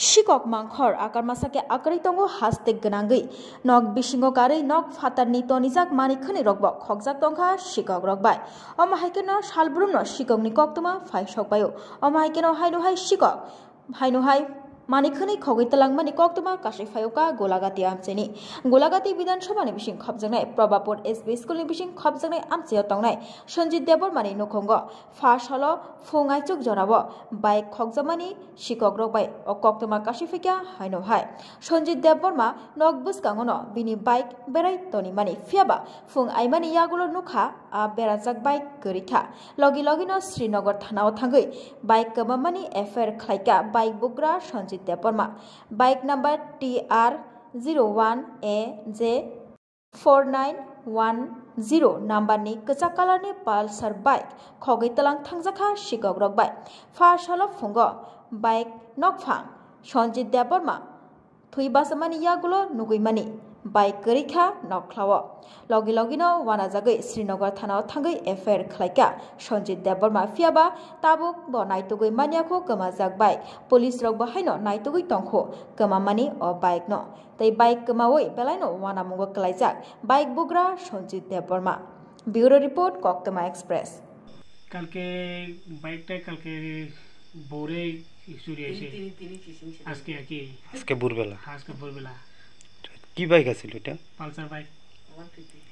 Shikok mangkhor akar masake akari tongo hastek ganangui nok bisingo kari nok fatarni tonijak manikhani rokbo khokjak tongkha shikok rokbai omahaikeno salbrumno shikokni koktoma phai sokbayo omahaikeno haino shikok haino manikhani khogoi talangmani koktoma kasai phayoka golagati amcheni golagati bidansabha ni bising khobjaknai probapur SB school ni bising khobjaknai amcheo tongnai Sanjit Debormani nukhongo first holo phungaichuk jorabo bike khokjamani shikok rokbai o koktoma kasai phikya haino hai Sanjit Deborma nok buskangono bini bike berai toni mani phiaba phung aimani yagulo nukha a berajak bike goritha logi no Srinagar thanao thangui bike kamamani affair khlaika bike bugra Sanjit Deborma bike number TR01AJ 4910 number ni kachak color ni pulsar bike khogoi talang thangjakha shikok rokbai first holo phungo bike nokphang Sanjit Deborma thui basamani yagulo nuguimani bike gorikha noklao logi no wanajagoi Srinagar thanao thangui affair khlaika Sanjit Deborma phiaba tabuk bo naitugui maniako kamajak bike police rok bahaino naitugui tongkho kamamani o bike no tai bike kamawoi belaino wanamungo klaijak bike bugra Sanjit Deborma bureau report Koktoma Express কালকে বাইকটা কালকে ভোরে চুরি হয়েছে আজকে ভোরবেলা কি bike আছিল এটা পালসার বাইক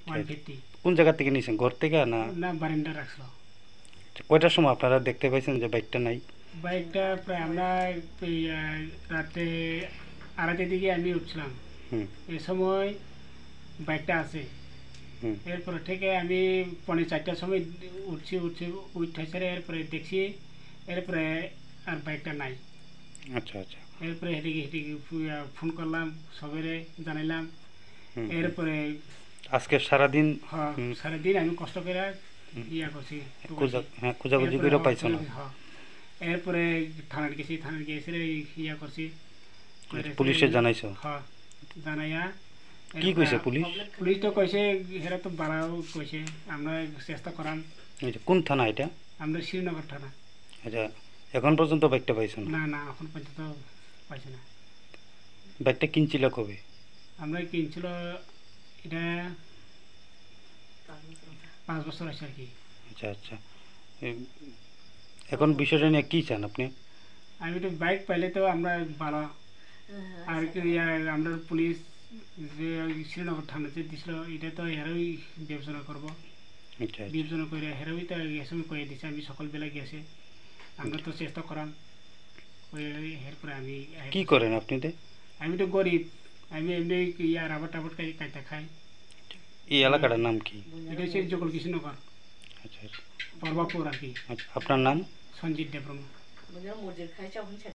150 কোন জায়গা থেকে নিছেন ঘর থেকে না বারান্দা রাখছো কয়টার সময় আপনারা দেখতে পাইছেন যে বাইকটা নাই বাইকটা প্রায় আমরা রাতে 2:30 দিকে আমি উঠছিলাম এই সময় বাইকটা আছে এরপর থেকে আমি 4:30টার সময় উঠেছে এরপরে দেখছি এরপরে আর বাইকটা নাই আচ্ছা এরপরে হেঁটে ফোন করলাম সবেরে জানাইলাম এরপরে আজকে সারাদিন আমি কষ্ট করে ইয়া করছি খোঁজাখুঁজি করে পাইছো না এরপরে থানায় গেছি ইয়া করছি পুলিশে জানাইছো জানাইয়া কি কইছে পুলিশ তো কইছে হেরা তো বাড়াও কইছে আমরা চেষ্টা করাম কোন থানা এটা আমরা শ্রীনগর থানা আচ্ছা এখন পর্যন্ত বাইকটা পাইছো না এখন পর্যন্ত পাইছি না বাইকটা কিনছিল কবে আমরা কিনছিল এটা 5 বছর আছে আর কি আচ্ছা এখন বিষয়টা নিয়ে কি চান আপনি আমি তো বাইক পাইলে তো আমরা ভালো আর কি আমরা পুলিশ যে শ্রীনগর থানাতে দিছিল এটা তো হেরাই বিবেচনা করবো বিবেচনা করে হেরাই তো এসময় কয়ে দিছে আমি সকালবেলা গেছে আমরা তো চেষ্টা করাম এরপরে আমি কি করেন আপনি আমি তো গরিব আমি এমনি রাবার টাবার কাইটা খাই এই এলাকাটার নাম কি এটা হচ্ছে জগল কৃষ্ণনগর আচ্ছা পর্বাপুর আর কি আপনার নাম সঞ্জিত দেববর্মা